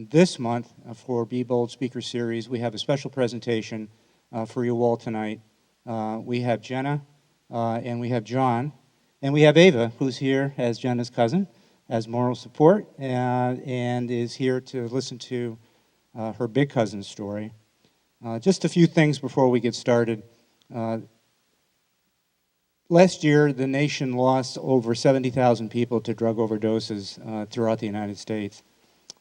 this month, for BeBOLD Speaker Series, we have a special presentation for you all tonight. We have Jenna, and we have John, and we have Ava, who's here as Jenna's cousin, as moral support, and is here to listen to her big cousin's story. Just a few things before we get started. Last year, the nation lost over 70,000 people to drug overdoses throughout the United States.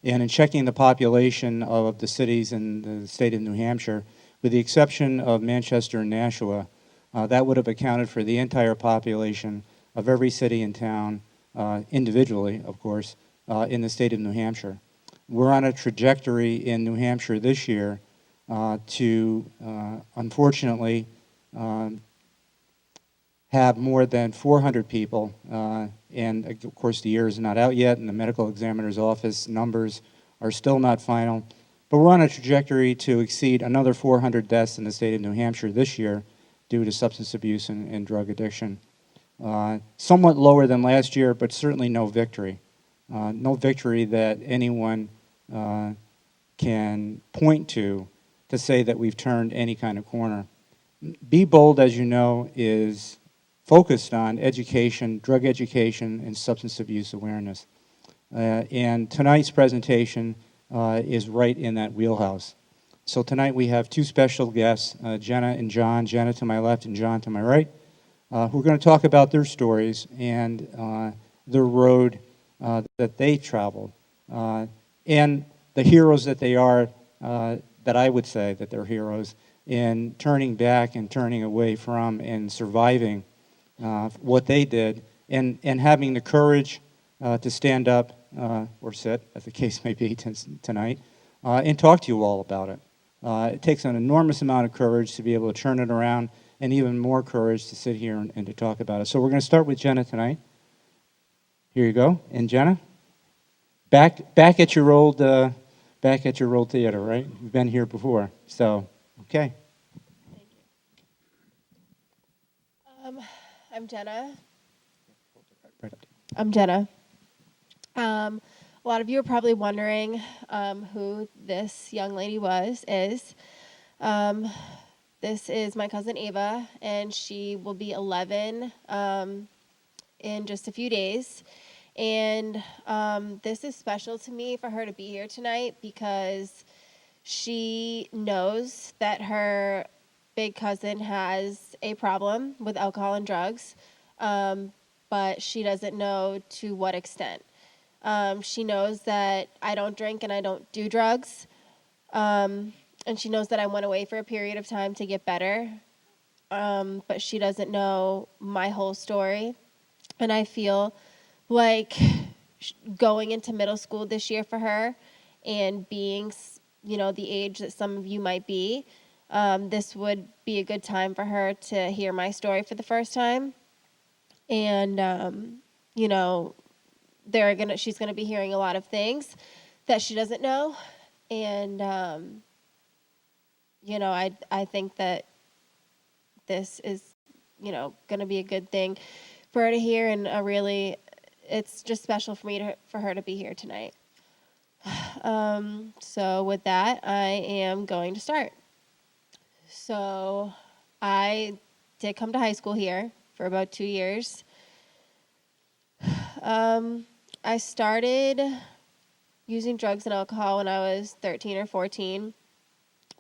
And in checking the population of the cities in the state of New Hampshire, with the exception of Manchester and Nashua, that would have accounted for the entire population of every city and town, individually, of course, in the state of New Hampshire. We're on a trajectory in New Hampshire this year to, unfortunately, have more than 400 people, and of course the year is not out yet, and the medical examiner's office numbers are still not final, but we're on a trajectory to exceed another 400 deaths in the state of New Hampshire this year due to substance abuse and drug addiction. Somewhat lower than last year, but certainly no victory. No victory that anyone can point to say that we've turned any kind of corner. BeBOLD, as you know, is focused on education, drug education, and substance abuse awareness. And tonight's presentation is right in that wheelhouse. So tonight we have two special guests, Jenna and John, Jenna to my left and John to my right, who are going to talk about their stories and the road that they traveled, and the heroes that they are, that I would say that they're heroes, in turning back and turning away from and surviving what they did, and having the courage to stand up or sit, as the case may be tonight, and talk to you all about it. It takes an enormous amount of courage to be able to turn it around, and even more courage to sit here and to talk about it. So we're going to start with Jenna tonight. Here you go. And Jenna, back at your old theater, right? You've been here before, so okay. Thank you. I'm Jenna. A lot of you are probably wondering who this young lady is. This is my cousin Ava, and she will be 11 in just a few days. And this is special to me for her to be here tonight because she knows that her big cousin has a problem with alcohol and drugs, but she doesn't know to what extent. She knows that I don't drink and I don't do drugs, and she knows that I went away for a period of time to get better, but she doesn't know my whole story. And I feel like going into middle school this year for her and being, the age that some of you might be, this would be a good time for her to hear my story for the first time. And, she's going to be hearing a lot of things that she doesn't know. And, I think that this is, going to be a good thing for her to hear, and it's just special for her to be here tonight. So with that, I am going to start. So I did come to high school here for about 2 years. I started using drugs and alcohol when I was 13 or 14.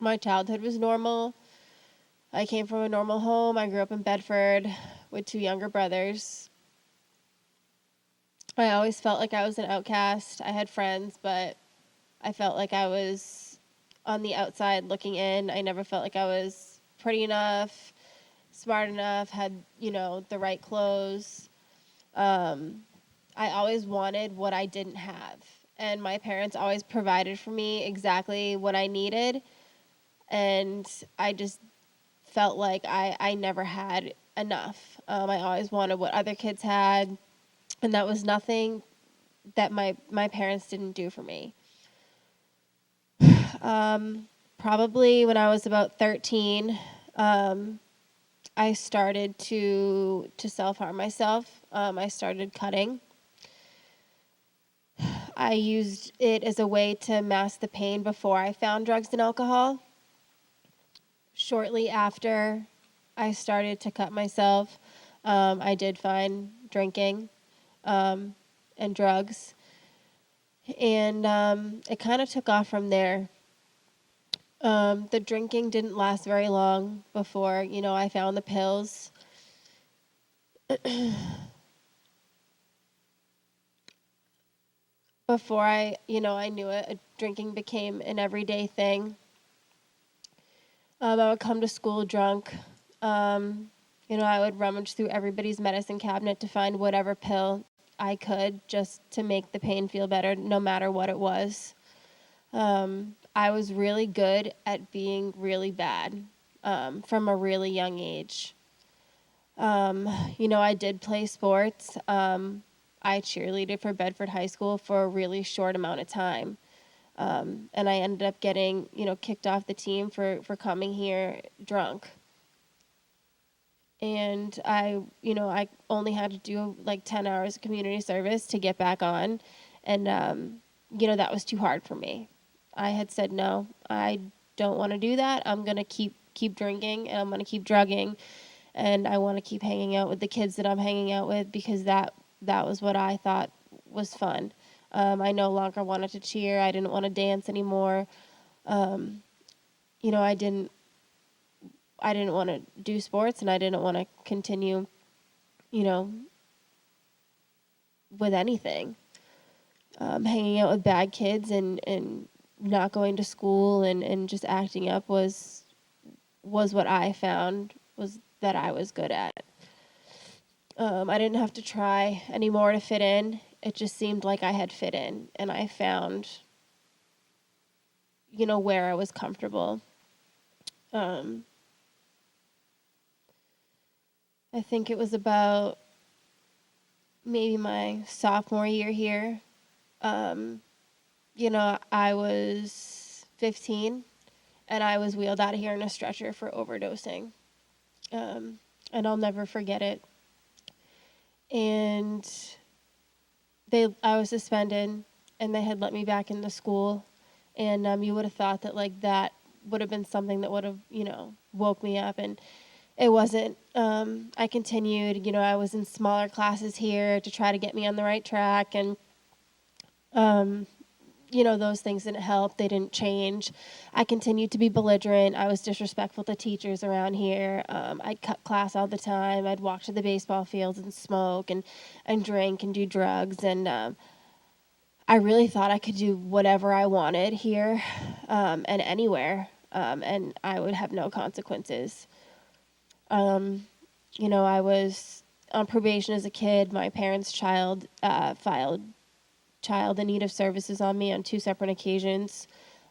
My childhood was normal. I came from a normal home. I grew up in Bedford with 2 younger brothers. I always felt like I was an outcast. I had friends, but I felt like I was on the outside looking in. I never felt like I was pretty enough, smart enough, had, the right clothes. I always wanted what I didn't have. And my parents always provided for me exactly what I needed. And I just felt like I never had enough. I always wanted what other kids had. And that was nothing that my parents didn't do for me. Probably when I was about 13, I started to self-harm myself. I started cutting. I used it as a way to mask the pain before I found drugs and alcohol. Shortly after I started to cut myself, I did find drinking and drugs. And it kind of took off from there. The drinking didn't last very long before, I found the pills. Before I knew it, drinking became an everyday thing. I would come to school drunk. I would rummage through everybody's medicine cabinet to find whatever pill I could just to make the pain feel better, no matter what it was. I was really good at being really bad from a really young age. I did play sports. I cheerleaded for Bedford High School for a really short amount of time. And I ended up getting, kicked off the team for coming here drunk. And I only had to do like 10 hours of community service to get back on. And, that was too hard for me. I had said, no, I don't want to do that. I'm going to keep drinking, and I'm going to keep drugging. And I want to keep hanging out with the kids that I'm hanging out with, because that was what I thought was fun. I no longer wanted to cheer. I didn't want to dance anymore. I didn't want to do sports, and I didn't want to continue, with anything. Hanging out with bad kids and not going to school and just acting up was what I found was that I was good at. I didn't have to try anymore to fit in. It just seemed like I had fit in, and I found, where I was comfortable. I think it was about maybe my sophomore year here. I was 15, and I was wheeled out of here in a stretcher for overdosing. And I'll never forget it. And I was suspended, and they had let me back into school. And you would have thought that that would have been something that would have woke me up, and it wasn't. I continued. I was in smaller classes here to try to get me on the right track, and those things didn't help. They didn't change. I continued to be belligerent. I was disrespectful to teachers around here. I'd cut class all the time. I'd walk to the baseball fields and smoke and drink and do drugs. And I really thought I could do whatever I wanted here and anywhere, and I would have no consequences. I was on probation as a kid. My parents' child filed child in need of services on me on 2 separate occasions.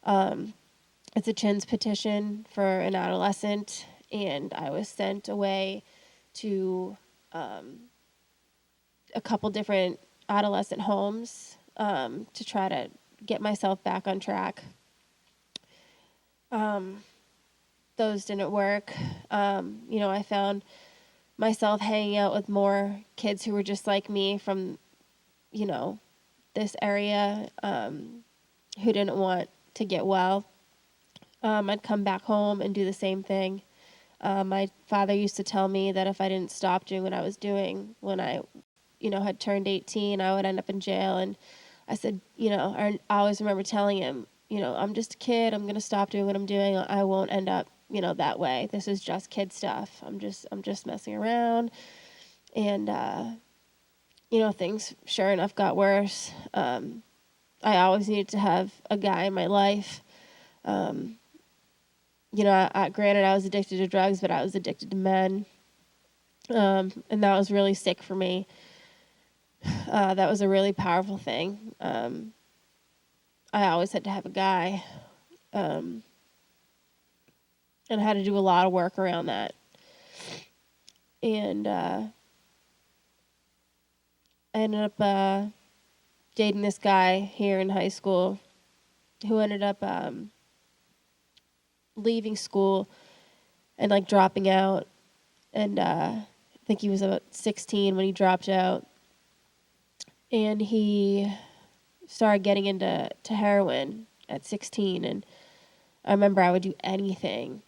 It's a CHINS petition for an adolescent, and I was sent away to a couple different adolescent homes to try to get myself back on track. Those didn't work. I found myself hanging out with more kids who were just like me from, this area, who didn't want to get well. I'd come back home and do the same thing. My father used to tell me that if I didn't stop doing what I was doing when I, had turned 18, I would end up in jail. And I said, I always remember telling him, I'm just a kid. I'm going to stop doing what I'm doing. I won't end up, that way. This is just kid stuff. I'm just messing around. And, things sure enough got worse. I always needed to have a guy in my life. Granted, I was addicted to drugs, but I was addicted to men. And that was really sick for me. That was a really powerful thing. I always had to have a guy. And I had to do a lot of work around that. And I ended up dating this guy here in high school who ended up leaving school and dropping out. And I think he was about 16 when he dropped out. And he started getting into heroin at 16, and I remember I would do anything.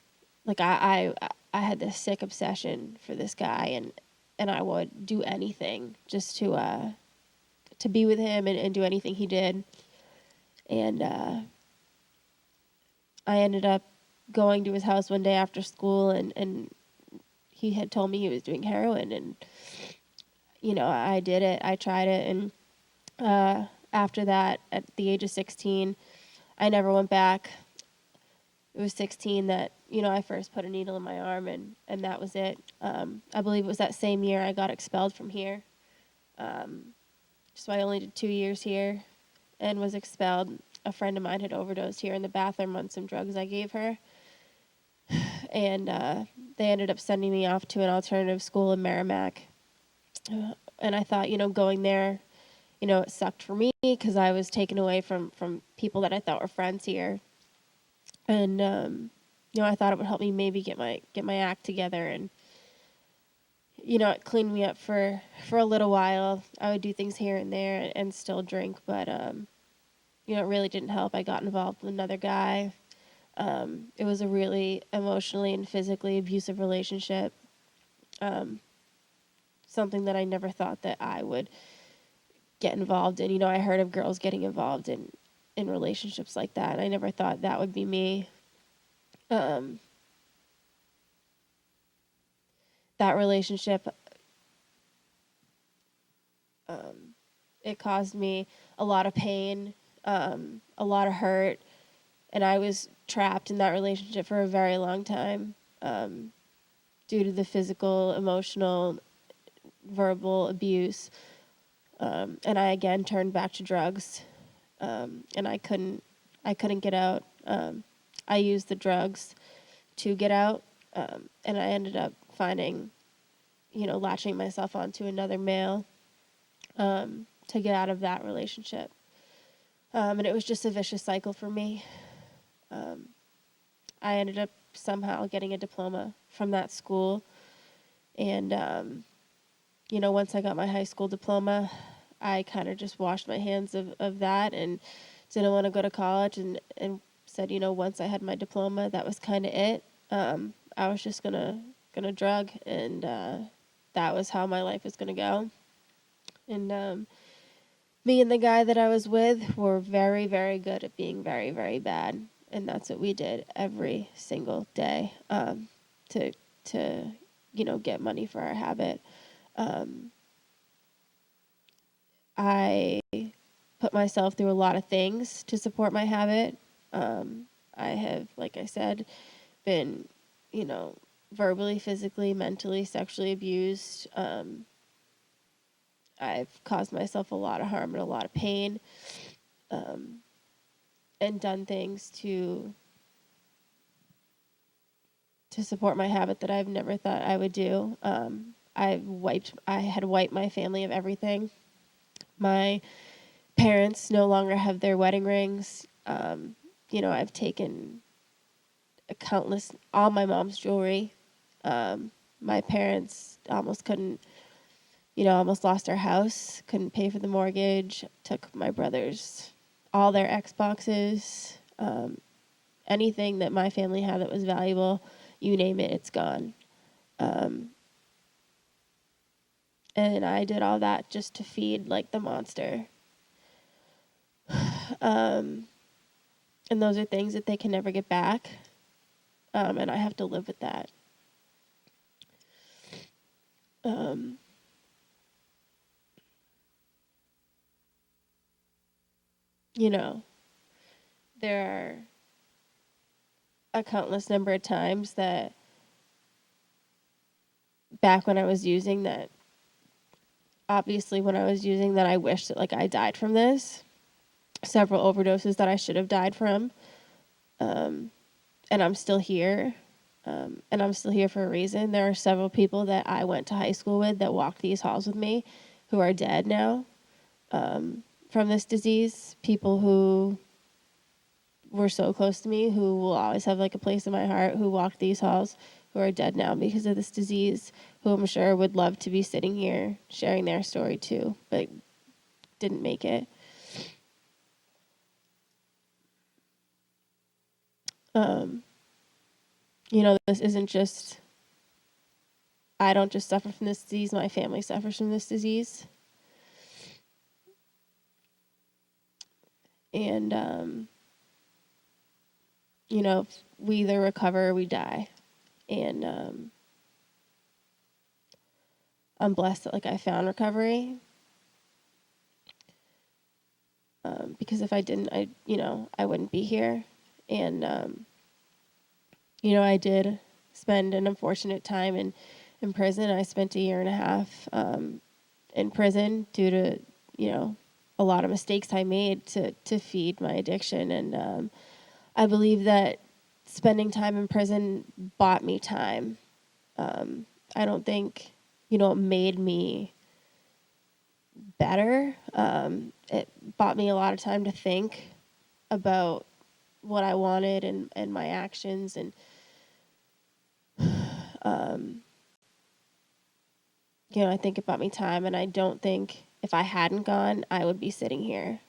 Like I had this sick obsession for this guy, and I would do anything just to be with him and do anything he did. And I ended up going to his house one day after school, and he had told me he was doing heroin, and I did it. I tried it, and after that, at the age of 16, I never went back. It was 16 that I first put a needle in my arm, and that was it. I believe it was that same year I got expelled from here. So I only did 2 years here and was expelled. A friend of mine had overdosed here in the bathroom on some drugs I gave her. And they ended up sending me off to an alternative school in Merrimack. And I thought, going there, it sucked for me because I was taken away from people that I thought were friends here. And, I thought it would help me maybe get my act together, and, it cleaned me up for a little while. I would do things here and there and still drink, but, it really didn't help. I got involved with another guy. It was a really emotionally and physically abusive relationship. Something that I never thought that I would get involved in. I heard of girls getting involved in relationships like that, and I never thought that would be me. That relationship, it caused me a lot of pain, a lot of hurt, and I was trapped in that relationship for a very long time, due to the physical, emotional, verbal abuse. And I again turned back to drugs, and I couldn't get out. I used the drugs to get out, and I ended up finding, latching myself onto another male, to get out of that relationship. And it was just a vicious cycle for me. I ended up somehow getting a diploma from that school, and once I got my high school diploma, I kind of just washed my hands of that and didn't want to go to college, and said, once I had my diploma, that was kind of it. I was just gonna drug, and that was how my life was gonna go. And me and the guy that I was with were very, very good at being very, very bad, and that's what we did every single day, to get money for our habit. I put myself through a lot of things to support my habit. I have, like I said, been, verbally, physically, mentally, sexually abused. I've caused myself a lot of harm and a lot of pain, and done things to support my habit that I've never thought I would do. I had wiped my family of everything. My parents no longer have their wedding rings. I've taken all my mom's jewelry. My parents almost lost our house, couldn't pay for the mortgage, took my brother's, all their Xboxes, anything that my family had that was valuable, you name it, it's gone. And I did all that just to feed, like, the monster. And those are things that they can never get back. And I have to live with that. There are a countless number of times that back when I was using that, obviously when I was using that, I wished that, like, I died from this. Several overdoses that I should have died from. And I'm still here. And I'm still here for a reason. There are several people that I went to high school with that walked these halls with me who are dead now, from this disease. People who were so close to me, who will always have, like, a place in my heart, who walked these halls, who are dead now because of this disease, who I'm sure would love to be sitting here sharing their story too, but didn't make it. This isn't just, I don't just suffer from this disease, my family suffers from this disease. And, we either recover or we die. And I'm blessed that, I found recovery. Because if I didn't, I wouldn't be here. And, I did spend an unfortunate time in prison. I spent a year and a half in prison due to, a lot of mistakes I made to feed my addiction. And I believe that spending time in prison bought me time. I don't think, it made me better. It bought me a lot of time to think about what I wanted and my actions. And, I think it bought me time. And I don't think if I hadn't gone, I would be sitting here.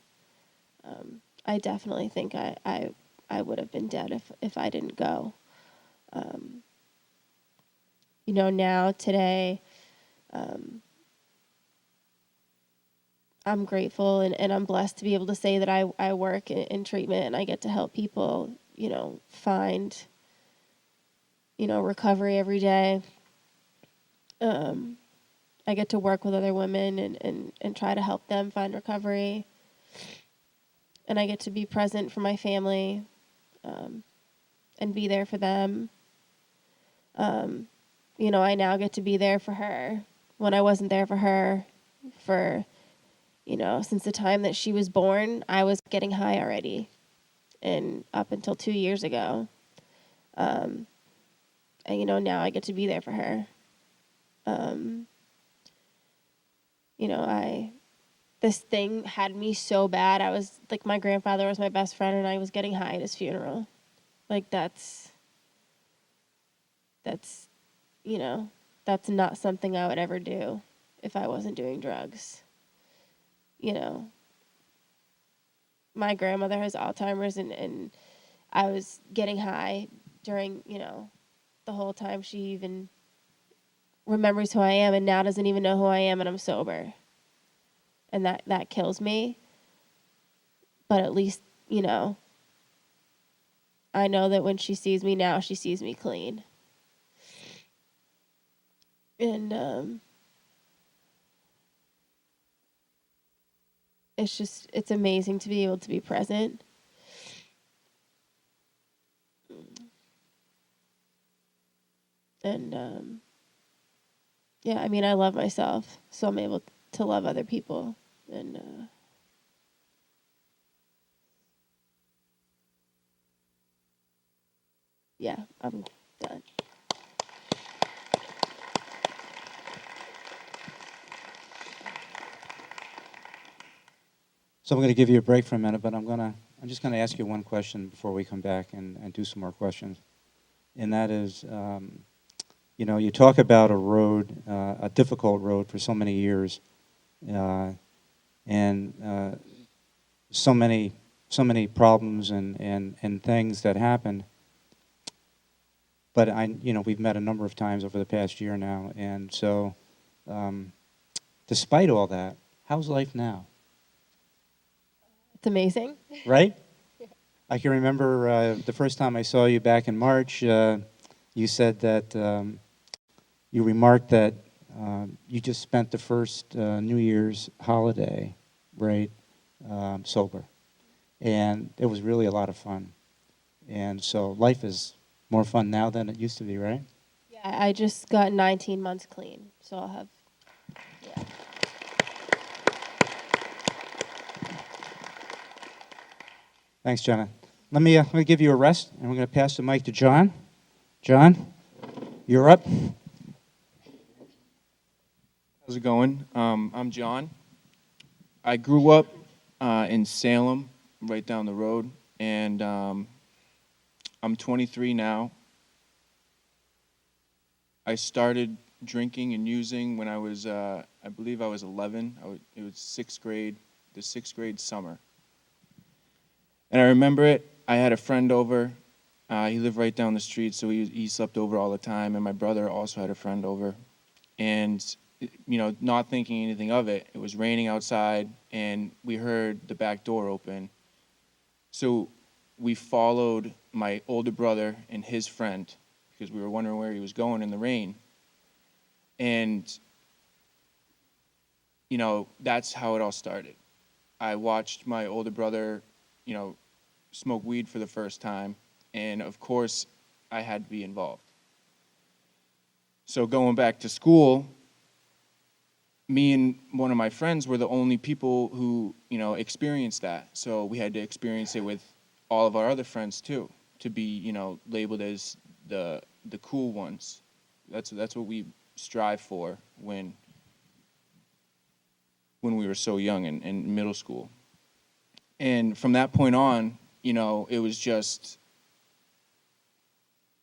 I definitely think I would have been dead if I didn't go. Now, today, I'm grateful and I'm blessed to be able to say that I work in treatment and I get to help people, find, recovery every day. I get to work with other women and try to help them find recovery. And I get to be present for my family and be there for them. I now get to be there for her when I wasn't there for her for, since the time that she was born, I was getting high already. And up until 2 years ago. And, now I get to be there for her. This thing had me so bad. I was, my grandfather was my best friend, and I was getting high at his funeral. That's not something I would ever do if I wasn't doing drugs. My grandmother has Alzheimer's, and I was getting high during, the whole time she even remembers who I am and now doesn't even know who I am, and I'm sober. And that kills me. But at least, I know that when she sees me now, she sees me clean. And it's amazing to be able to be present. And yeah, I love myself, so I'm able to love other people. And yeah, I'm done. So I'm going to give you a break for a minute, but I'm just going to ask you one question before we come back and do some more questions. And that is, you talk about a road, a difficult road for so many years, and so many problems and things that happened. But we've met a number of times over the past year now, and so despite all that, how's life now? It's amazing. Right? I can remember the first time I saw you back in March, you said that you remarked that you just spent the first New Year's holiday, right, sober. And it was really a lot of fun. And so life is more fun now than it used to be, right? Yeah, I just got 19 months clean, so I'll have, yeah. Thanks, Jenna. Let me give you a rest, and we're going to pass the mic to John. John, you're up. How's it going? I'm John. I grew up in Salem, right down the road, and I'm 23 now. I started drinking and using when I was, I believe I was 11. It was sixth grade, the sixth grade summer. And I remember it. I had a friend over, He lived right down the street, so he slept over all the time. And my brother also had a friend over. And, not thinking anything of it, it was raining outside, and we heard the back door open. So we followed my older brother and his friend because we were wondering where he was going in the rain. And, that's how it all started. I watched my older brother, smoke weed for the first time, and of course, I had to be involved. So going back to school, me and one of my friends were the only people who, experienced that. So we had to experience it with all of our other friends too, to be, labeled as the cool ones. That's what we strive for when we were so young in middle school. And from that point on, it was just,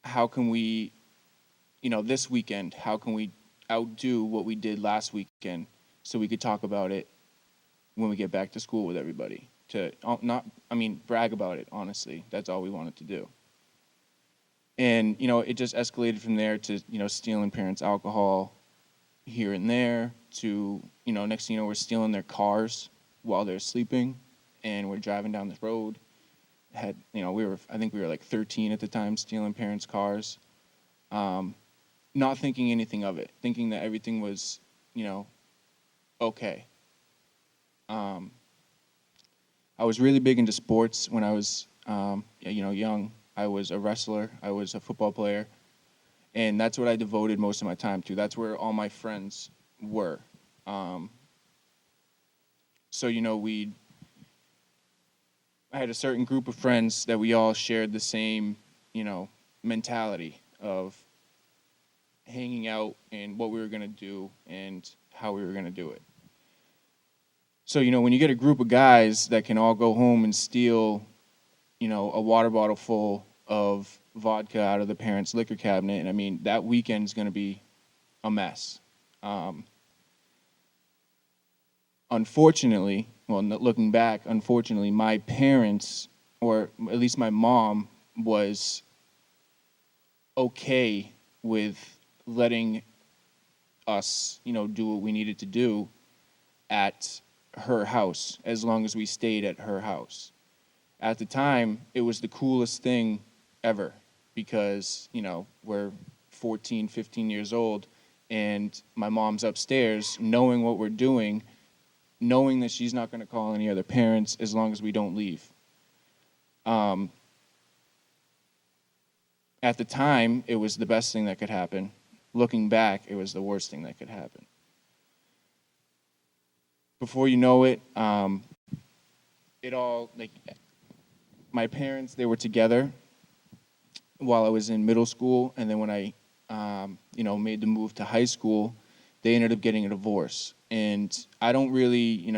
how can we, this weekend, how can we outdo what we did last weekend so we could talk about it when we get back to school with everybody? To brag about it, honestly. That's all we wanted to do. And, it just escalated from there to, stealing parents' alcohol here and there to, next thing you know, we're stealing their cars while they're sleeping, and we're driving down the road. I think we were like 13 at the time, stealing parents' cars. Not thinking anything of it, thinking that everything was, okay. I was really big into sports when I was, young. I was a wrestler. I was a football player. And that's what I devoted most of my time to. That's where all my friends were. So, I had a certain group of friends that we all shared the same, mentality of hanging out and what we were going to do and how we were going to do it. So, when you get a group of guys that can all go home and steal, a water bottle full of vodka out of the parents' liquor cabinet, and that weekend's going to be a mess. Unfortunately, looking back, my parents, or at least my mom, was okay with letting us, do what we needed to do at her house, as long as we stayed at her house. At the time, it was the coolest thing ever because, we're 14, 15 years old, and my mom's upstairs knowing what we're doing, knowing that she's not going to call any other parents as long as we don't leave. At the time, it was the best thing that could happen. Looking back, it was the worst thing that could happen. Before you know it, my parents, they were together while I was in middle school, and then when I, made the move to high school, they ended up getting a divorce. And I don't really,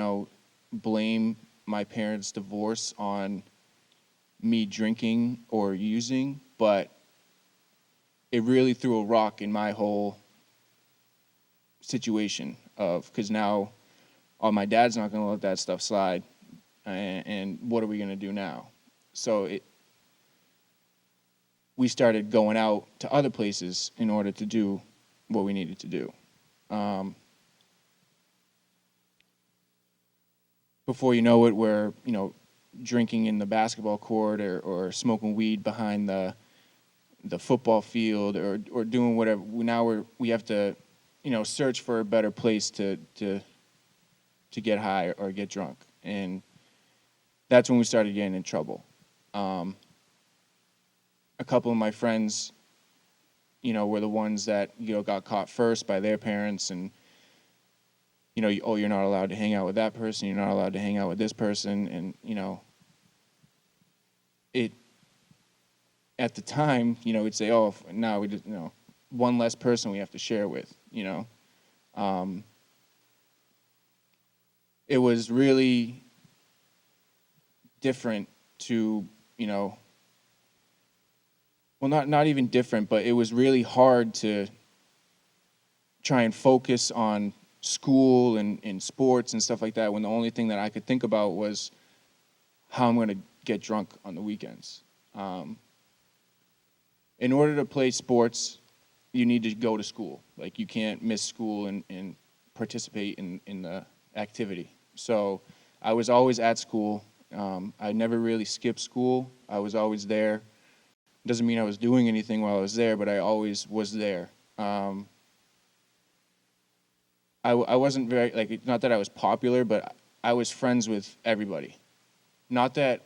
blame my parents' divorce on me drinking or using, but it really threw a rock in my whole situation because now my dad's not going to let that stuff slide, and what are we going to do now? So we started going out to other places in order to do what we needed to do. Before you know it, we're drinking in the basketball court or smoking weed behind the football field or doing whatever. Now we have to search for a better place to get high or get drunk, and that's when we started getting in trouble. A couple of my friends, were the ones that got caught first by their parents, and you're not allowed to hang out with that person, you're not allowed to hang out with this person, and it at the time, we'd say, oh, now we just one less person we have to share with, It was really different to, not even different, but it was really hard to try and focus on school and sports and stuff like that when the only thing that I could think about was how I'm going to get drunk on the weekends. in order to play sports, you need to go to school. Like, you can't miss school and participate in the activity. So I was always at school. I never really skipped school. I was always there. Doesn't mean I was doing anything while I was there, but I always was there. I wasn't very, like, not that I was popular, but I was friends with everybody. Not that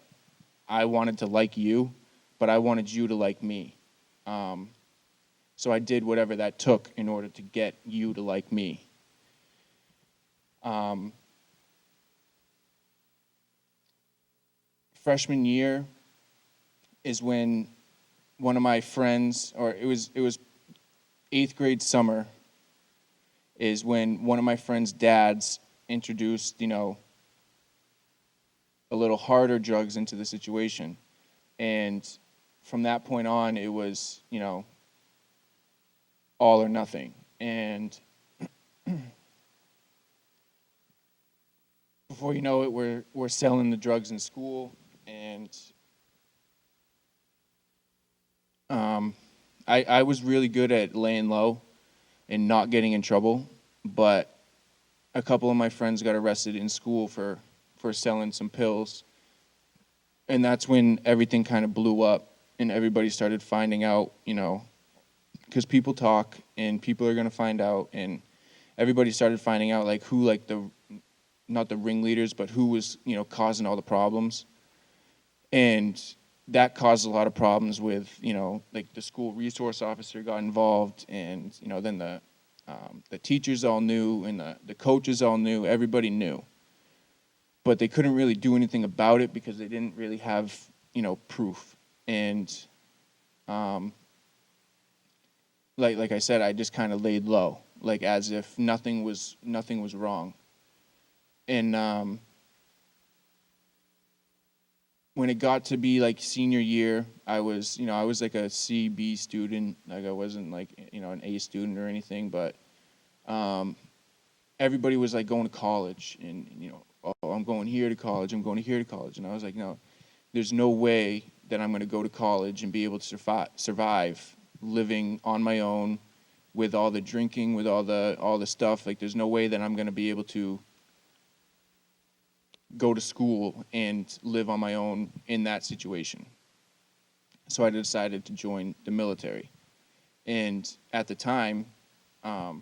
I wanted to like you, but I wanted you to like me. So I did whatever that took in order to get you to like me. Freshman year is when one of my friends, or it was 8th grade summer, is when one of my friends' dads introduced, a little harder drugs into the situation. And from that point on, it was, all or nothing. And before you know it, we're selling the drugs in school. And I was really good at laying low and not getting in trouble, but a couple of my friends got arrested in school for selling some pills. And that's when everything kind of blew up and everybody started finding out, because people talk and people are going to find out, and everybody started finding out, like, who, like, not the ringleaders, but who was, causing all the problems. And that caused a lot of problems with, like, the school resource officer got involved, and, then the teachers all knew, and the coaches all knew, everybody knew. But they couldn't really do anything about it because they didn't really have, proof. And like I said, I just kind of laid low, like, as if nothing was wrong. And when it got to be like senior year, I was like a C/B student. Like, I wasn't like, an A student or anything, but everybody was like going to college, and oh, I'm going here to college, I'm going here to college. And I was like, no, there's no way that I'm going to go to college and be able to survive living on my own with all the drinking, with all the stuff. Like, there's no way that I'm going to be able to go to school and live on my own in that situation. So I decided to join the military. And at the time, I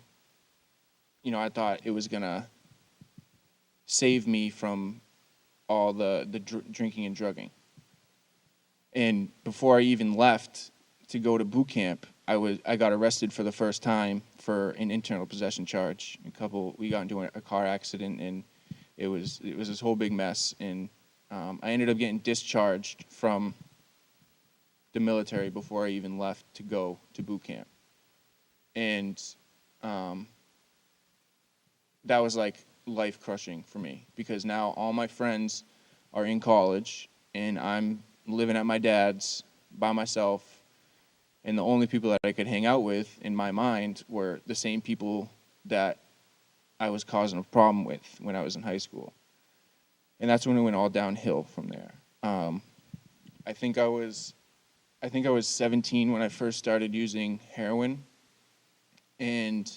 thought it was going to save me from all the drinking and drugging. And before I even left to go to boot camp, I got arrested for the first time for an internal possession charge. We got into a car accident, and it was this whole big mess. And I ended up getting discharged from the military before I even left to go to boot camp. And that was like life crushing for me, because now all my friends are in college and I'm living at my dad's by myself, and the only people that I could hang out with in my mind were the same people that I was causing a problem with when I was in high school. And that's when it went all downhill from there. I think I was 17 when I first started using heroin, and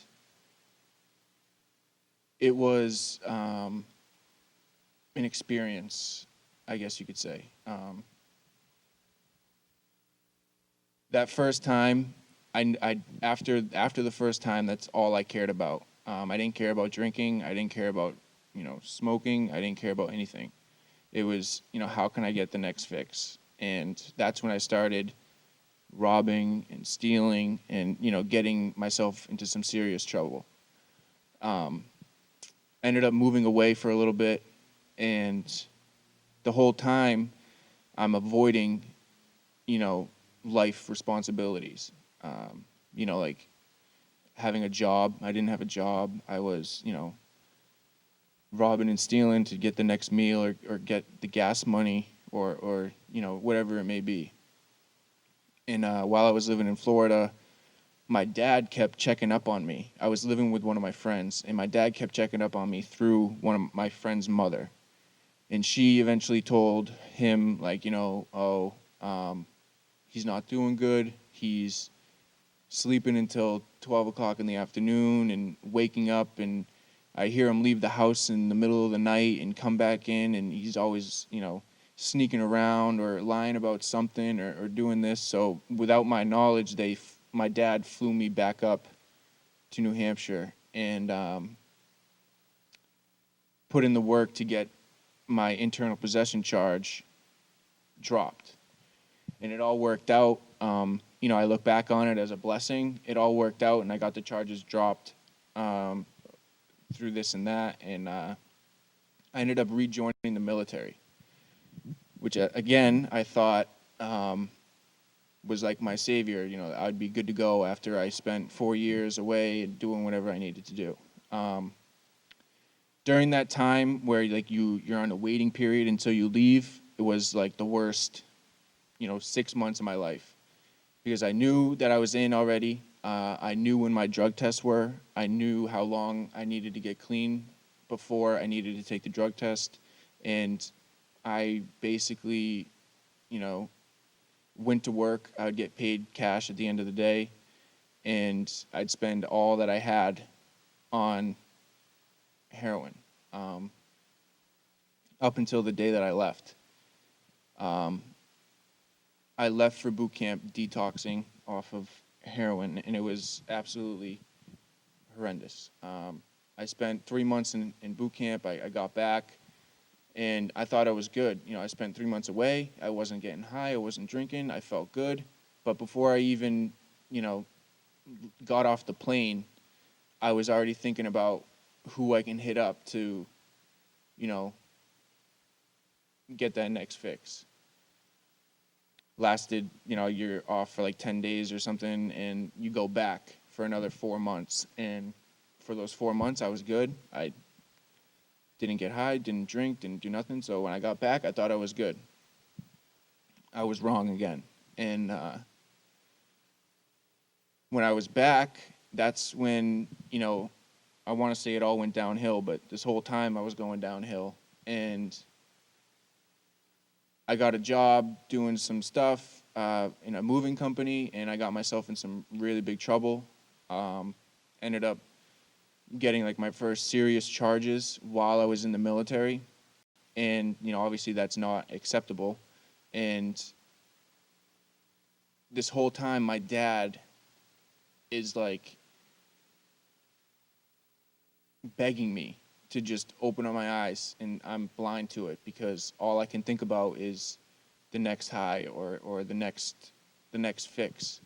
it was an experience, I guess you could say. That first time, after the first time, that's all I cared about. I didn't care about drinking. I didn't care about smoking. I didn't care about anything. It was how can I get the next fix? And that's when I started robbing and stealing and getting myself into some serious trouble. I ended up moving away for a little bit, and the whole time I'm avoiding life responsibilities. Like having a job. I didn't have a job. I was robbing and stealing to get the next meal or get the gas money or whatever it may be. And while I was living in Florida, my dad kept checking up on me. I was living with one of my friends, and my dad kept checking up on me through one of my friend's mother. And she eventually told him, like, he's not doing good. he's sleeping until 12 o'clock in the afternoon and waking up, and I hear him leave the house in the middle of the night and come back in, and he's always, sneaking around or lying about something or doing this. So without my knowledge, my dad flew me back up to New Hampshire and put in the work to get my internal possession charge dropped. And it all worked out. I look back on it as a blessing. It all worked out, and I got the charges dropped through this and that, and I ended up rejoining the military, which, again, I thought was like my savior. I'd be good to go after I spent 4 years away and doing whatever I needed to do. During that time where you're on a waiting period until you leave, it was like the worst 6 months of my life, because I knew that I was in already. I knew when my drug tests were. I knew how long I needed to get clean before I needed to take the drug test. And I basically, went to work. I would get paid cash at the end of the day, and I'd spend all that I had on heroin up until the day that I left. I left for boot camp detoxing off of heroin, and it was absolutely horrendous. I spent 3 months in boot camp. I got back, and I thought I was good. I spent 3 months away. I wasn't getting high. I wasn't drinking. I felt good. But before I even, got off the plane, I was already thinking about who I can hit up to, get that next fix. Lasted, you're off for like 10 days or something, and you go back for another 4 months. And for those 4 months, I was good. I didn't get high, didn't drink, didn't do nothing. So when I got back, I thought I was good. I was wrong again. And when I was back, that's when, I want to say it all went downhill, but this whole time I was going downhill. And I got a job doing some stuff in a moving company, and I got myself in some really big trouble. Ended up getting like my first serious charges while I was in the military. And, obviously that's not acceptable. And this whole time my dad is like begging me to just open up my eyes, and I'm blind to it because all I can think about is the next high or the next fix.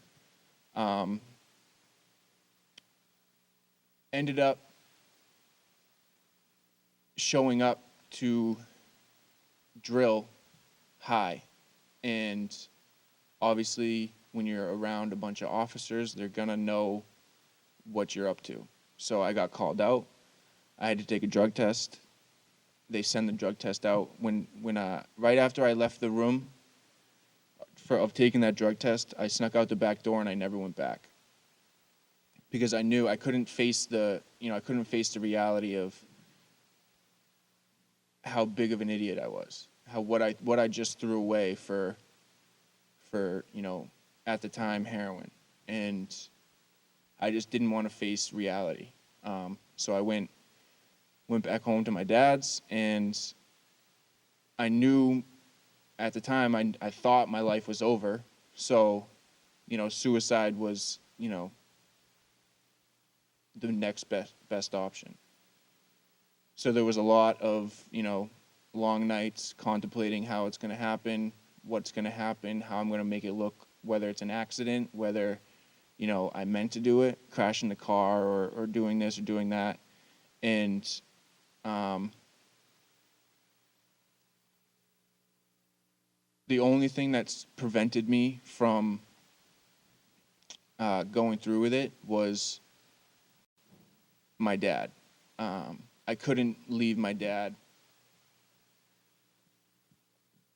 Ended up showing up to drill high, and obviously when you're around a bunch of officers, they're gonna know what you're up to. So I got called out. I had to take a drug test. They send the drug test out when right after I left the room of taking that drug test. I snuck out the back door and I never went back, because I knew I couldn't face the reality of how big of an idiot I was, what I just threw away for at the time heroin, and I just didn't want to face reality. So I went back home to my dad's, and I knew at the time I thought my life was over. So, suicide was, the next best option. So there was a lot of, long nights contemplating how it's going to happen, what's going to happen, how I'm going to make it look, whether it's an accident, whether, I meant to do it, crashing the car or doing this or doing that. And the only thing that's prevented me from going through with it was my dad. I couldn't leave my dad,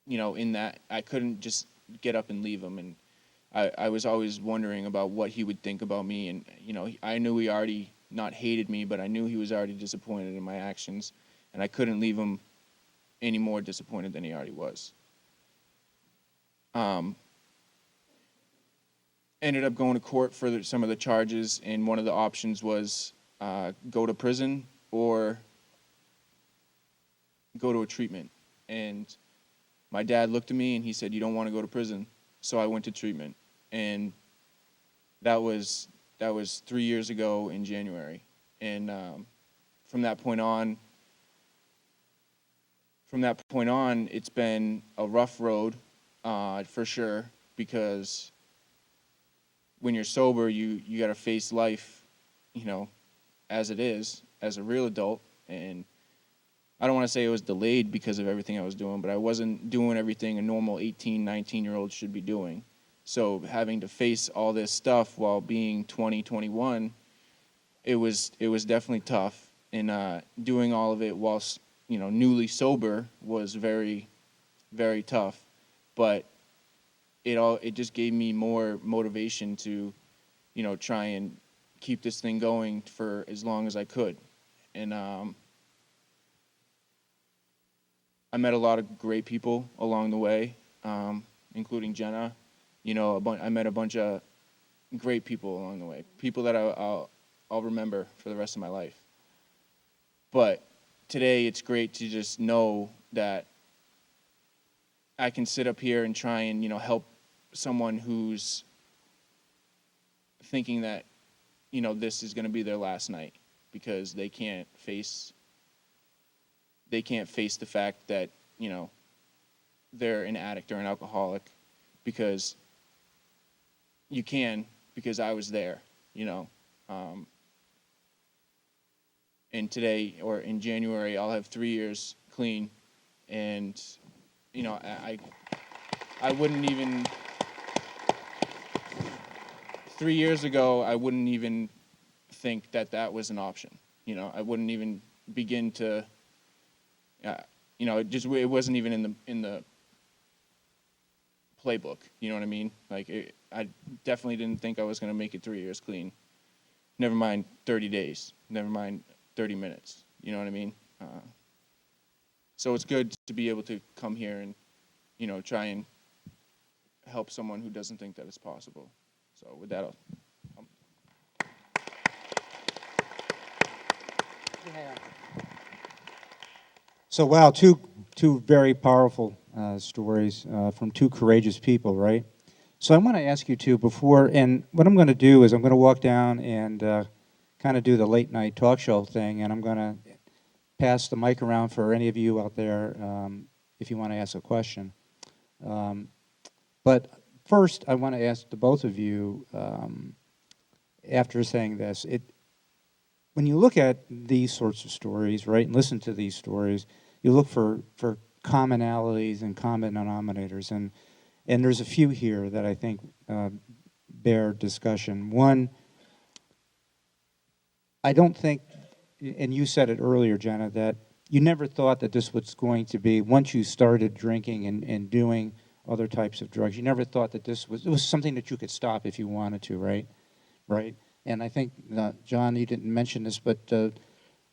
in that. I couldn't just get up and leave him. And I was always wondering about what he would think about me. And, I knew he already not hated me, but I knew he was already disappointed in my actions. And I couldn't leave him any more disappointed than he already was. ended up going to court for some of the charges, and one of the options was go to prison or go to a treatment. And my dad looked at me and he said, "You don't want to go to prison." So I went to treatment, and that was 3 years ago in January. And from that point on, it's been a rough road, for sure, because when you're sober, you got to face life, as it is, as a real adult. And I don't want to say it was delayed because of everything I was doing, but I wasn't doing everything a normal 18, 19-year-old should be doing. So having to face all this stuff while being 20, 21, it was definitely tough. And doing all of it whilst, newly sober was very, very tough. But it just gave me more motivation to, try and keep this thing going for as long as I could. And I met a lot of great people along the way, including Jenna. I met a bunch of great people along the way, people that I'll remember for the rest of my life. But today it's great to just know that I can sit up here and try and, help someone who's thinking that, this is going to be their last night because they can't face the fact that, they're an addict or an alcoholic, because you can, because I was there, and today, or in January, I'll have 3 years clean, and, I wouldn't even, 3 years ago, I wouldn't even think that was an option. I wouldn't even begin to, it wasn't even in the playbook. You know what I mean? Like, I definitely didn't think I was going to make it 3 years clean. Never mind 30 days. Never mind 30 minutes. You know what I mean? So it's good to be able to come here and, try and help someone who doesn't think that it's possible. So with that, So, wow, two very powerful stories from two courageous people, right? So I want to ask you two before, and what I'm going to do is I'm going to walk down and kind of do the late night talk show thing, and I'm going to pass the mic around for any of you out there if you want to ask a question. But first, I want to ask the both of you, after saying this, when you look at these sorts of stories, right, and listen to these stories, you look for commonalities and common denominators, and there's a few here that I think bear discussion. One, I don't think, and you said it earlier, Jenna, that you never thought that this was going to be, once you started drinking and doing other types of drugs, you never thought that it was something that you could stop if you wanted to, right? Right? And I think, John, you didn't mention this, but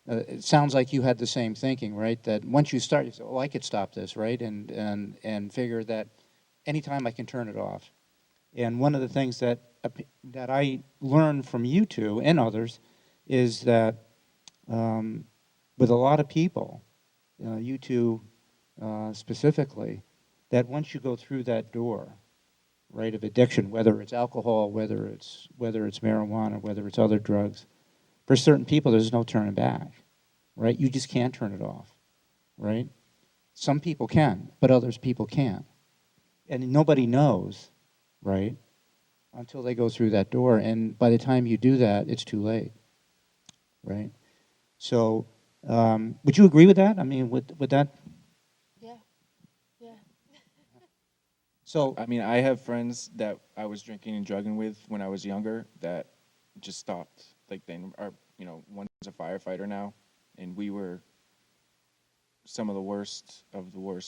it sounds like you had the same thinking, right? That once you start, you say, I could stop this, right? And figure that anytime I can turn it off. And one of the things that I learned from you two and others is that with a lot of people, you two specifically, that once you go through that door, right, of addiction, whether it's alcohol, whether it's marijuana, whether it's other drugs, for certain people, there's no turning back, right? You just can't turn it off, right? Some people can, but others people can't. And nobody knows, right, until they go through that door. And by the time you do that, it's too late, right? So would you agree with that? I mean, would that? Yeah. Yeah. So, I mean, I have friends that I was drinking and drugging with when I was younger that just stopped. Like, they are, one's a firefighter now, and we were some of the worst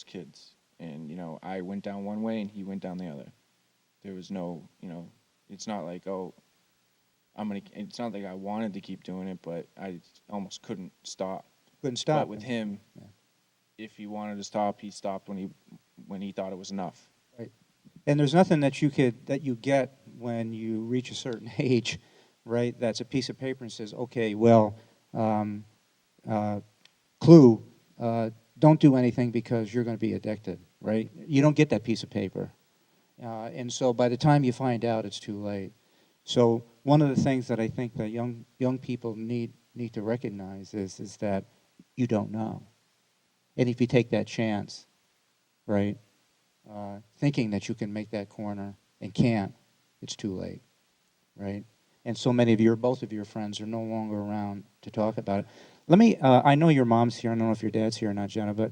kids. And, I went down one way and he went down the other. There was no, it's not like, it's not like I wanted to keep doing it, but I almost couldn't stop. couldn't stop. But with him, Yeah. if he wanted to stop, he stopped when he thought it was enough. Right. And there's nothing that you get when you reach a certain age, right, that's a piece of paper and says, okay, well, um, clue, don't do anything because you're going to be addicted, right? You don't get that piece of paper. And so by the time you find out, it's too late. So one of the things that I think that young people need to recognize is that you don't know. And if you take that chance, right, thinking that you can make that corner and can't, it's too late, right? And so many of both of your friends are no longer around to talk about it. Let me, I know your mom's here. I don't know if your dad's here or not, Jenna, but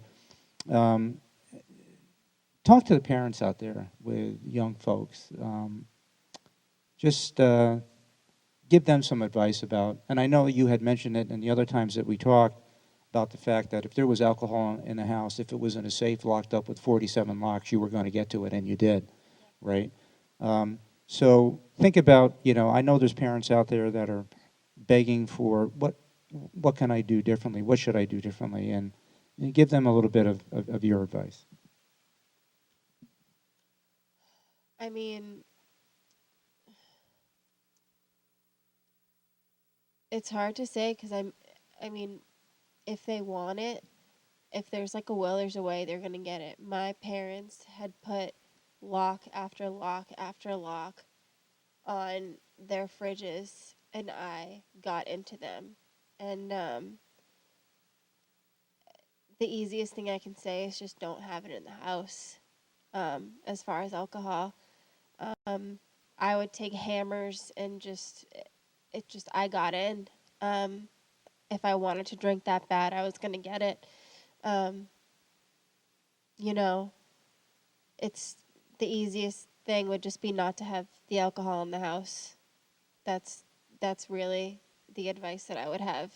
um, talk to the parents out there with young folks. Just give them some advice about, and I know you had mentioned it and the other times that we talked about the fact that if there was alcohol in the house, if it was in a safe locked up with 47 locks, you were going to get to it, and you did, right? So think about, I know there's parents out there that are begging for what can I do differently? What should I do differently? And give them a little bit of your advice. I mean, it's hard to say because I mean, if they want it, if there's like a will, there's a way, they're going to get it. My parents had put lock after lock after lock on their fridges, and I got into them. And the easiest thing I can say is just don't have it in the house. As far as alcohol, um, I would take hammers and I got in. Um, if I wanted to drink that bad, I was going to get it. Um, you know, it's the easiest thing would just be not to have the alcohol in the house. That's that's really the advice that I would have.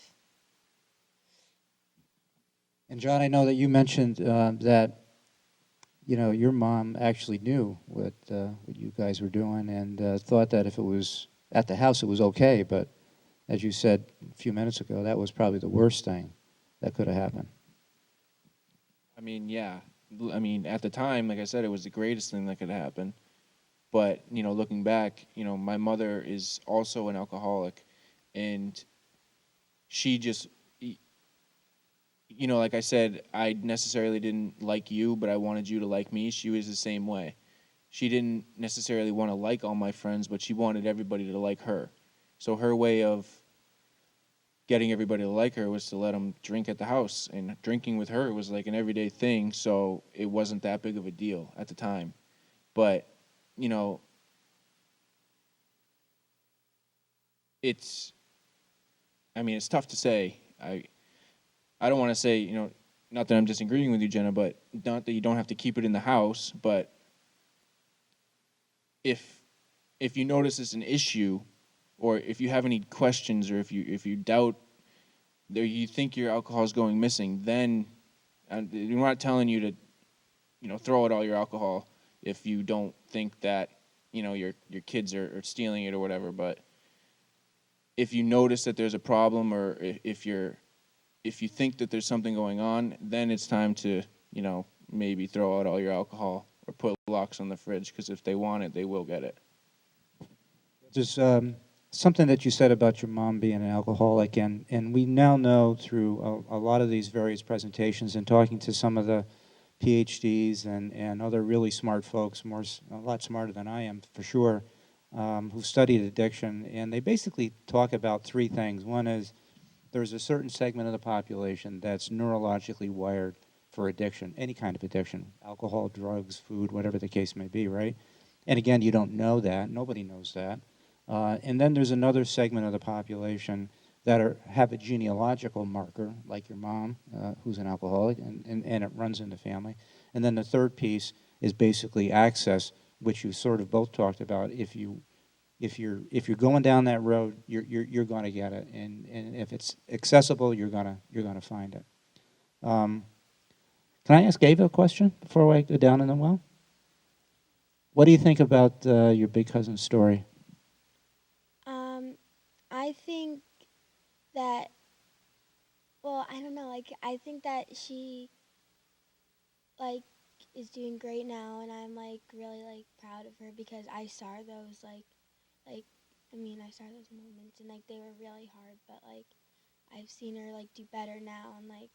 And John, I know that you mentioned that your mom actually knew what you guys were doing and thought that if it was at the house, it was okay. But as you said a few minutes ago, that was probably the worst thing that could have happened. I mean, yeah. I mean, at the time, like I said, it was the greatest thing that could happen. But, looking back, my mother is also an alcoholic, and she just, like I said, I necessarily didn't like you, but I wanted you to like me. She was the same way. She didn't necessarily want to like all my friends, but she wanted everybody to like her. So her way of getting everybody to like her was to let them drink at the house, and drinking with her was like an everyday thing, so it wasn't that big of a deal at the time. But, you know, it's I mean, it's tough to say. I don't want to say, not that I'm disagreeing with you, Jenna, but not that you don't have to keep it in the house, but if you notice it's an issue, or if you have any questions, or if you doubt, or you think your alcohol is going missing, then we're not telling you to, throw out all your alcohol if you don't think that, your kids are stealing it or whatever. But if you notice that there's a problem, or if you think that there's something going on, then it's time to, maybe throw out all your alcohol or put locks on the fridge, because if they want it, they will get it. There's something that you said about your mom being an alcoholic, and we now know through a lot of these various presentations and talking to some of the PhDs and other really smart folks, a lot smarter than I am for sure, who've studied addiction, and they basically talk about three things. One is there's a certain segment of the population that's neurologically wired for addiction, any kind of addiction, alcohol, drugs, food, whatever the case may be, right? And again, you don't know that. Nobody knows that. And then there's another segment of the population that have a genealogical marker, like your mom, who's an alcoholic, and it runs in the family. And then the third piece is basically access, which you sort of both talked about. If you're going down that road, you're going to get it, and if it's accessible, you're gonna find it. Um, can I ask Ava a question before I go down in the well? What do you think about your big cousin's story? Um, I think that, well, I don't know, like, I think that she, like, is doing great now, and I'm, like, really, like, proud of her because I saw those, like, like, I mean, I saw those moments and like they were really hard, but like I've seen her like do better now, and like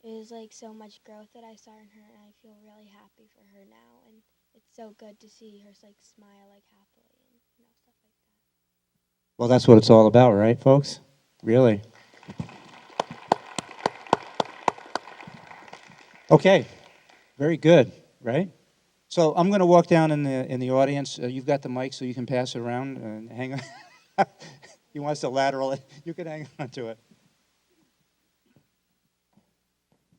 it was like so much growth that I saw in her, and I feel really happy for her now, and it's so good to see her like smile like happily and stuff like that. Well, that's what it's all about, right, folks? Really. Okay, very good, right? So I'm going to walk down in the audience. You've got the mic, so you can pass it around. And hang on. He wants to lateral it. You can hang on to it.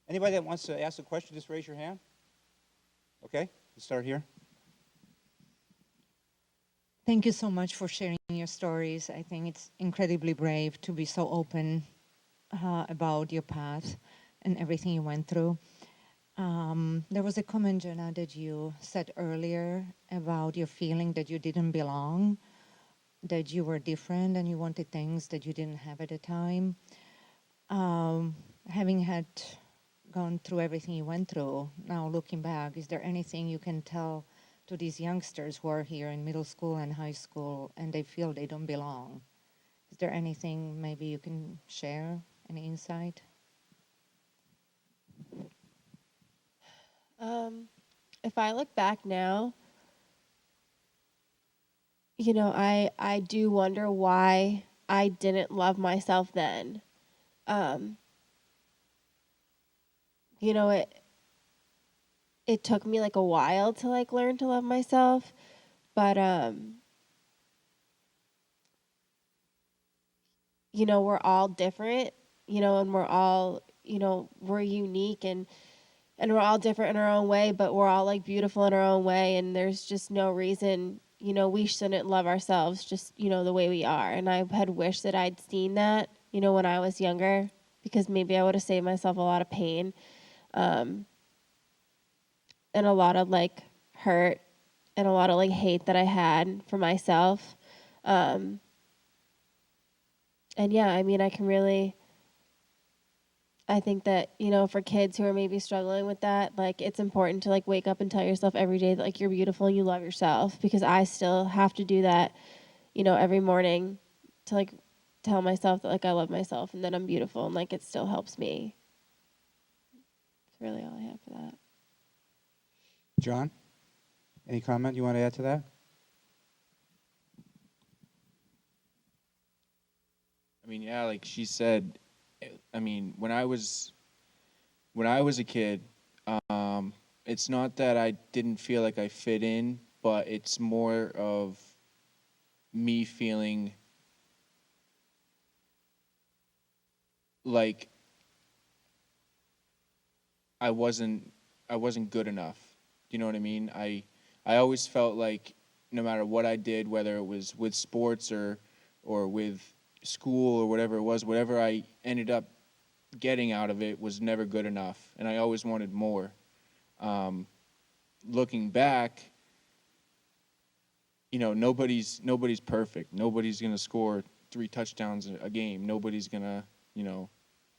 Anybody that wants to ask a question, just raise your hand. Okay, let's start here. Thank you so much for sharing your stories. I think it's incredibly brave to be so open about your path and everything you went through. There was a comment, Jenna, that you said earlier about your feeling that you didn't belong, that you were different and you wanted things that you didn't have at the time. Having gone through everything you went through, now looking back, is there anything you can tell to these youngsters who are here in middle school and high school and they feel they don't belong? Is there anything maybe you can share, any insight? If I look back now, I do wonder why I didn't love myself then. Um, it took me like a while to like learn to love myself, but we're all different, and we're all, we're unique and we're all different in our own way, but we're all like beautiful in our own way, and there's just no reason, we shouldn't love ourselves just, the way we are. And I had wished that I'd seen that, when I was younger, because maybe I would have saved myself a lot of pain, and a lot of like hurt and a lot of like hate that I had for myself. And yeah, I mean, I think that, for kids who are maybe struggling with that, like it's important to like wake up and tell yourself every day that like you're beautiful, you love yourself, because I still have to do that, every morning to like tell myself that like I love myself and that I'm beautiful, and like it still helps me. That's really all I have for that. John, any comment you want to add to that? I mean, yeah, like she said, I mean, when I was a kid, it's not that I didn't feel like I fit in, but it's more of me feeling like I wasn't good enough. You know what I mean? I always felt like no matter what I did, whether it was with sports or with school or whatever it was, whatever I ended up getting out of it was never good enough, and I always wanted more. Looking back, nobody's perfect. Nobody's gonna score 3 touchdowns a game. Nobody's gonna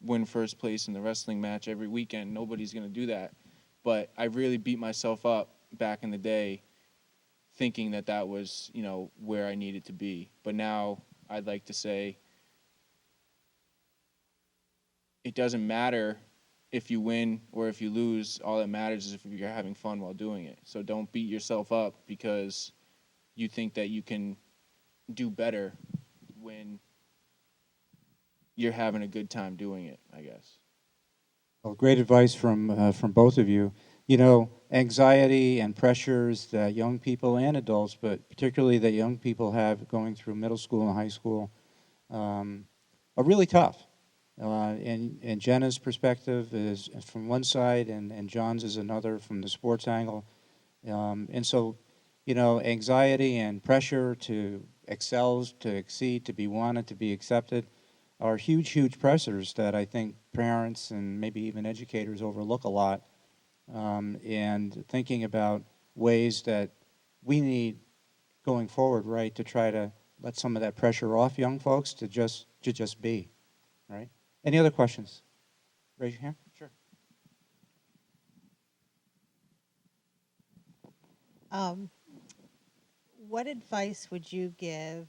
win first place in the wrestling match every weekend. Nobody's gonna do that. But I really beat myself up back in the day, thinking that was where I needed to be. But now I'd like to say it doesn't matter if you win or if you lose. All that matters is if you're having fun while doing it. So don't beat yourself up because you think that you can do better when you're having a good time doing it, I guess. Well, great advice from both of you. Anxiety and pressures that young people and adults, but particularly that young people have going through middle school and high school, are really tough. And Jenna's perspective is from one side, and John's is another from the sports angle. And so, anxiety and pressure to excel, to exceed, to be wanted, to be accepted are huge, huge pressures that I think parents and maybe even educators overlook a lot. And thinking about ways that we need going forward, right, to try to let some of that pressure off young folks to just be, right? Any other questions? Raise your hand. Sure. what advice would you give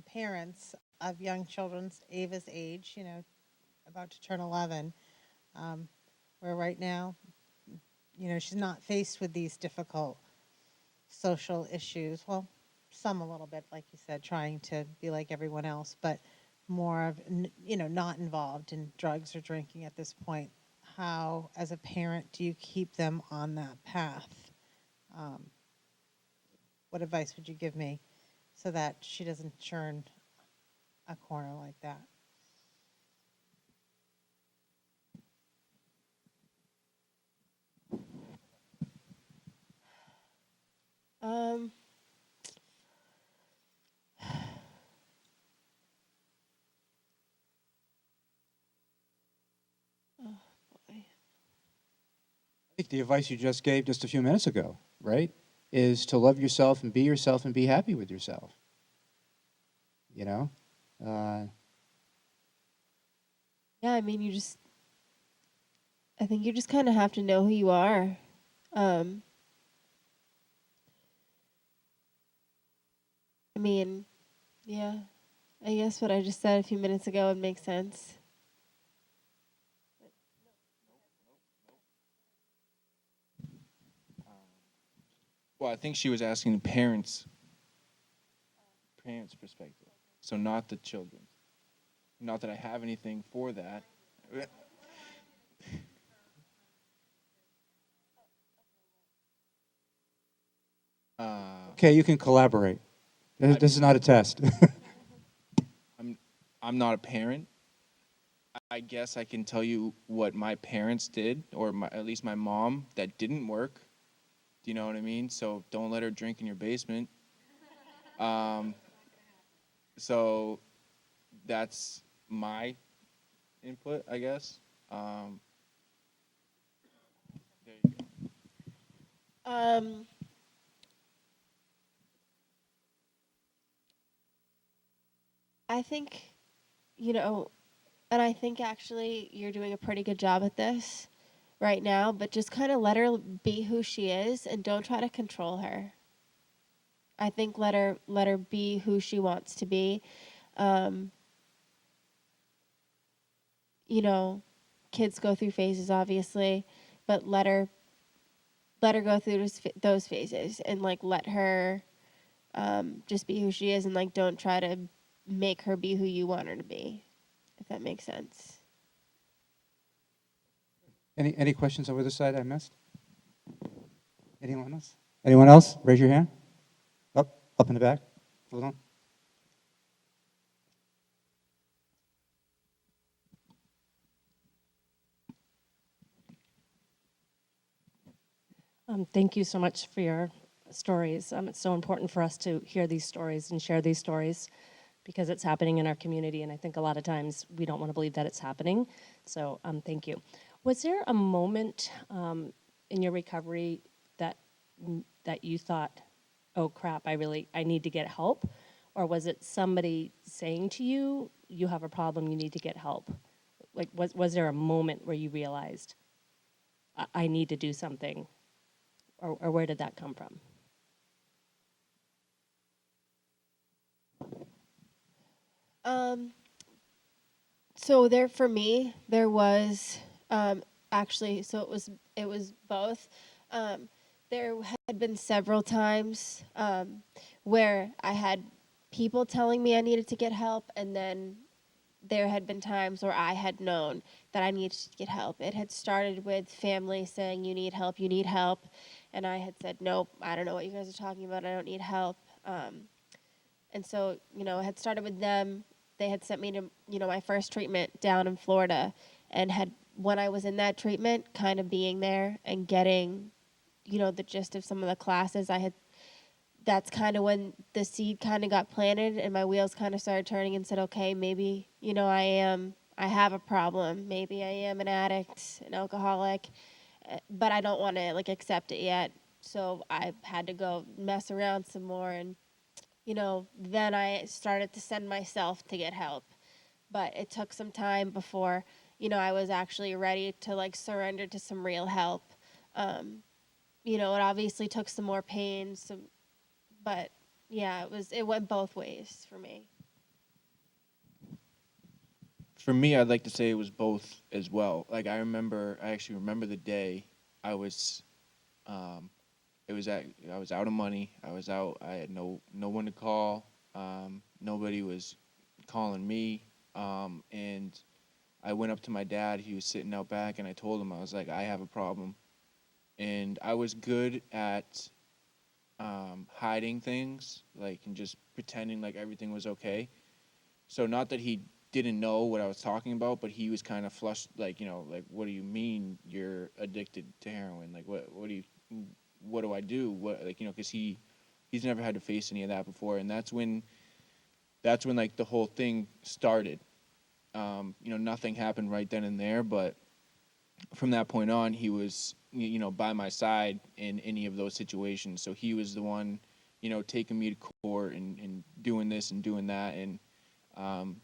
parents of young children Ava's age, about to turn 11, where right now, she's not faced with these difficult social issues. Well, some a little bit, like you said, trying to be like everyone else, but more of, not involved in drugs or drinking at this point. How, as a parent, do you keep them on that path? What advice would you give me so that she doesn't turn a corner like that? Um, oh boy. I think the advice you just gave just a few minutes ago, right, is to love yourself and be happy with yourself. You know? Yeah, I mean, I think you just kind of have to know who you are. I mean, yeah, I guess what I just said a few minutes ago would make sense. Well, I think she was asking the parents' perspective, so not the children. Not that I have anything for that. Okay, you can collaborate. This is not a test. I'm not a parent. I guess I can tell you what my parents did, or at least my mom, that didn't work. Do you know what I mean? So don't let her drink in your basement. So that's my input, I guess. There you go. Um, I think, and I think actually you're doing a pretty good job at this right now, but just kind of let her be who she is and don't try to control her. I think let her be who she wants to be. Um, you know, kids go through phases obviously, but let her go through those phases and like let her just be who she is and like don't try to make her be who you want her to be, if that makes sense. Any questions over this side I missed? Anyone else? Anyone else? Raise your hand. Up in the back. Hold on. Thank you so much for your stories. It's so important for us to hear these stories and share these stories because it's happening in our community, and I think a lot of times we don't want to believe that it's happening. So thank you. Was there a moment in your recovery that you thought, oh crap, I need to get help? Or was it somebody saying to you, you have a problem, you need to get help? Like, was there a moment where you realized, I need to do something? Or where did that come from? Um, so there for me there was actually so it was both. Um, there had been several times where I had people telling me I needed to get help, and then there had been times where I had known that I needed to get help. It had started with family saying, you need help. And I had said, nope, I don't know what you guys are talking about. I don't need help. And so, it had started with them. They had sent me to, my first treatment down in Florida, and when I was in that treatment, kind of being there and getting, the gist of some of the classes that's kind of when the seed kind of got planted and my wheels kind of started turning and said, okay, maybe, I have a problem. Maybe I am an addict, an alcoholic, but I don't want to like accept it yet. So I had to go mess around some more, and then I started to send myself to get help. But it took some time before, I was actually ready to like surrender to some real help. It obviously took some more pain, but yeah, it went both ways for me. For me, I'd like to say it was both as well. Like I actually remember the day I was, um, I was out of money. I had no one to call. Nobody was calling me. And I went up to my dad. He was sitting out back, and I told him, I was like, I have a problem. And I was good at hiding things, like, and just pretending like everything was okay. So not that he didn't know what I was talking about, but he was kind of flushed, like, like, what do you mean you're addicted to heroin? Like, what do I do? What, like, because he's never had to face any of that before, and that's when like the whole thing started. Nothing happened right then and there, but from that point on, he was, by my side in any of those situations. So he was the one, taking me to court and doing this and doing that, and um,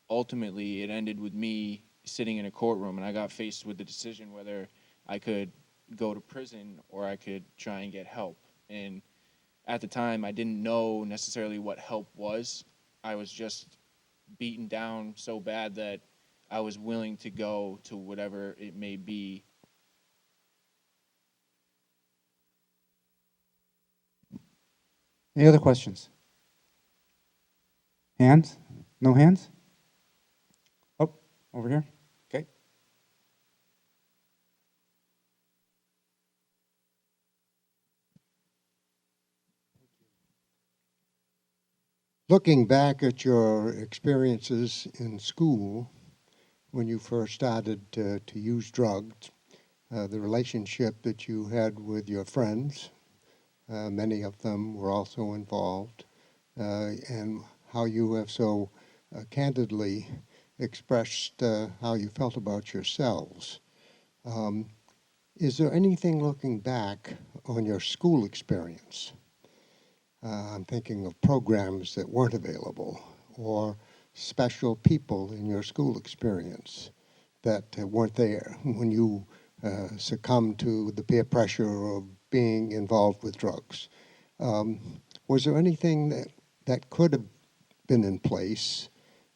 ultimately it ended with me sitting in a courtroom, and I got faced with the decision whether I could go to prison or I could try and get help. And at the time, I didn't know necessarily what help was. I was just beaten down so bad that I was willing to go to whatever it may be. Any other questions? Hands? No hands? Oh, over here. Okay. Looking back at your experiences in school when you first started to use drugs, the relationship that you had with your friends, many of them were also involved, and how you have so candidly expressed how you felt about yourselves. Um, is there anything looking back on your school experience? I'm thinking of programs that weren't available or special people in your school experience that weren't there when you succumbed to the peer pressure of being involved with drugs. Um, was there anything that could have been in place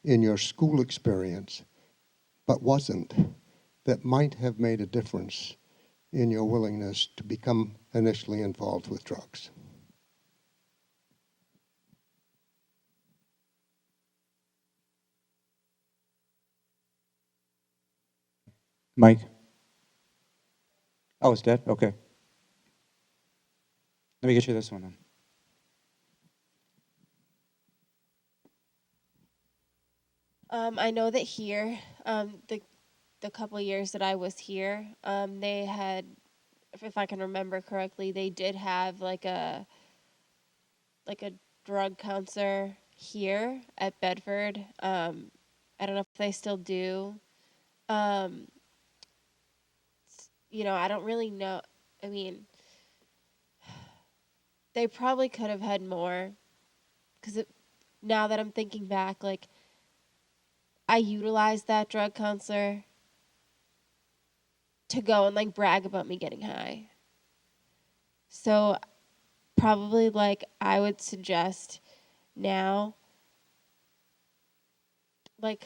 in your school experience but wasn't, that might have made a difference in your willingness to become initially involved with drugs? Mike? Oh, it's dead? Okay. Let me get you this one then. I know that here, the couple years that I was here, they had, if I can remember correctly, they did have like a drug counselor here at Bedford. I don't know if they still do. Um, I don't really know. I mean, they probably could have had more because now that I'm thinking back, like I utilized that drug counselor to go and like brag about me getting high. So probably like I would suggest now, like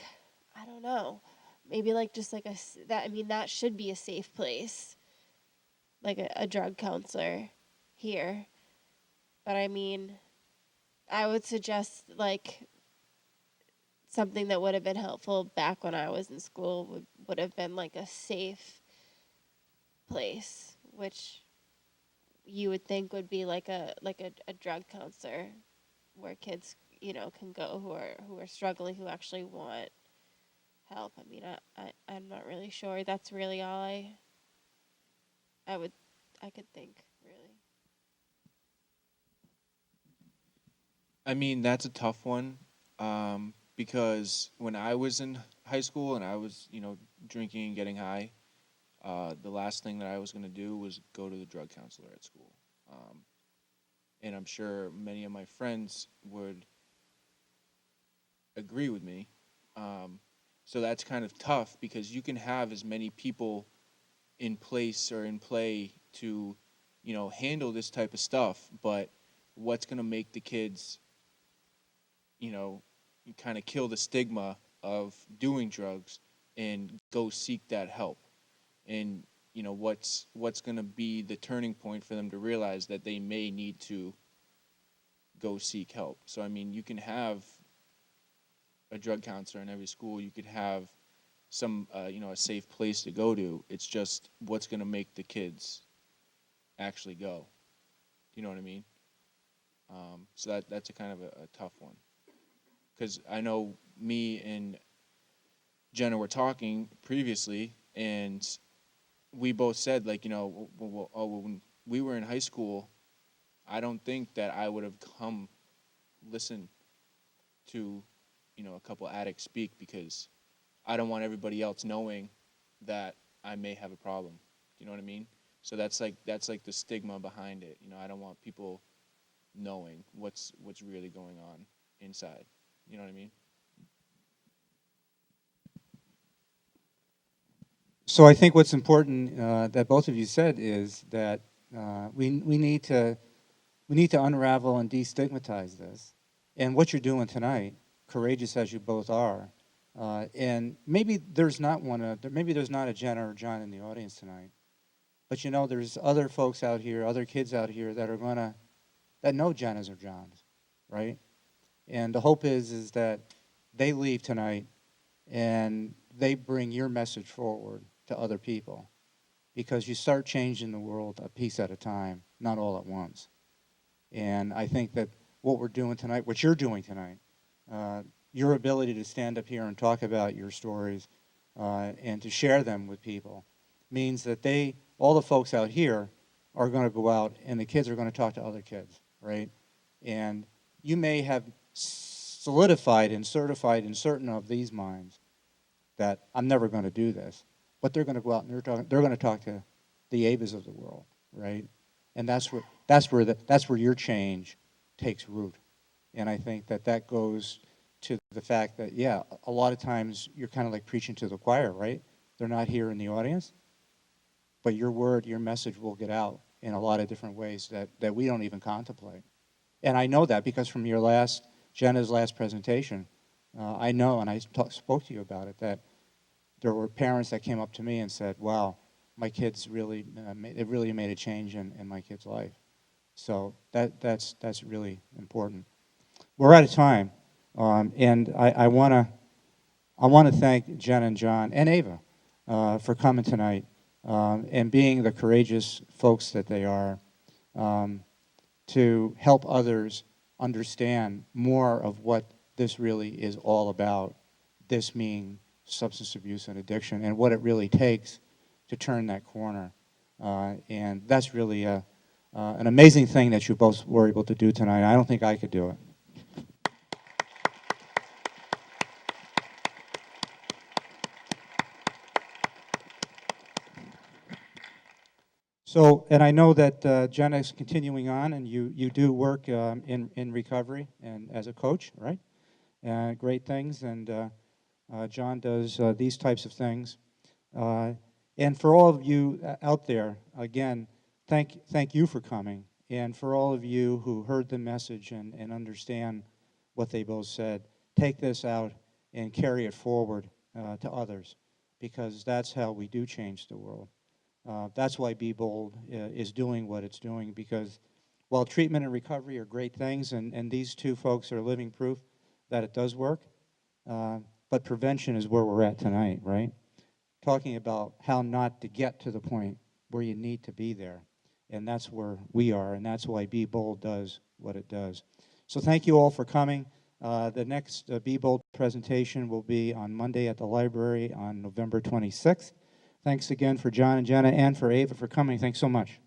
I don't know, maybe like just like that. I mean, that should be a safe place, like a drug counselor here. But I mean, I would suggest like something that would have been helpful back when I was in school would have been like a safe place, which you would think would be like a drug counselor where kids can go who are struggling, who actually want help. I mean, I'm not really sure. That's really all I would I could think really. I mean, that's a tough one, because when I was in high school and I was, drinking and getting high, the last thing that I was going to do was go to the drug counselor at school. Um, and I'm sure many of my friends would agree with me. Um, so that's kind of tough because you can have as many people in place or in play to, handle this type of stuff, but what's going to make the kids, you know, kind of kill the stigma of doing drugs and go seek that help. And, you know, what's going to be the turning point for them to realize that they may need to go seek help. So, I mean, you can have a drug counselor in every school. You could have some, you know, a safe place to go to. It's just what's going to make the kids actually go. You know what I mean? So that's a kind of a tough one. Because I know me and Jenna were talking previously, and we both said, like, you know, when we were in high school, I don't think that I would have come listen to, you know, a couple addicts speak, because I don't want everybody else knowing that I may have a problem. You know what I mean? So that's like the stigma behind it. You know, I don't want people knowing what's really going on inside. You know what I mean? So I think what's important that both of you said is that we need to unravel and destigmatize this. And what you're doing tonight, courageous as you both are, and maybe there's not a Jenna or John in the audience tonight, but you know there's other folks out here, other kids out here that know Jennas or Johns, right? And the hope is that they leave tonight and they bring your message forward to other people, because you start changing the world a piece at a time, not all at once. And I think that what we're doing tonight, what you're doing tonight, your ability to stand up here and talk about your stories and to share them with people means that all the folks out here are going to go out and the kids are going to talk to other kids, right? And you may have solidified and certified in certain of these minds that I'm never going to do this, but they're going to go out and they're going to talk to the Avas of the world, right? And that's where your change takes root. And I think that goes to the fact that, yeah, a lot of times you're kind of like preaching to the choir, right? They're not here in the audience, but your word, your message will get out in a lot of different ways that we don't even contemplate. And I know that because from Jenna's last presentation, I know, and I spoke to you about it, that there were parents that came up to me and said, wow, my kids really, it really made a change in my kid's life. So that's really important. We're out of time, and I want to thank Jen and John and Ava for coming tonight and being the courageous folks that they are to help others understand more of what this really is all about, this being substance abuse and addiction, and what it really takes to turn that corner. And that's really an amazing thing that you both were able to do tonight. I don't think I could do it. So, and I know that Jenna is continuing on, and you do work in recovery and as a coach, right? Great things, and John does these types of things. And for all of you out there, again, thank you for coming. And for all of you who heard the message and understand what they both said, take this out and carry it forward to others, because that's how we do change the world. That's why BeBOLD is doing what it's doing, because while treatment and recovery are great things, and these two folks are living proof that it does work, but prevention is where we're at tonight, right? Talking about how not to get to the point where you need to be there. And that's where we are, and that's why BeBOLD does what it does. So thank you all for coming. The next BeBOLD presentation will be on Monday at the library on November 26th. Thanks again for John and Jenna and for Ava for coming. Thanks so much.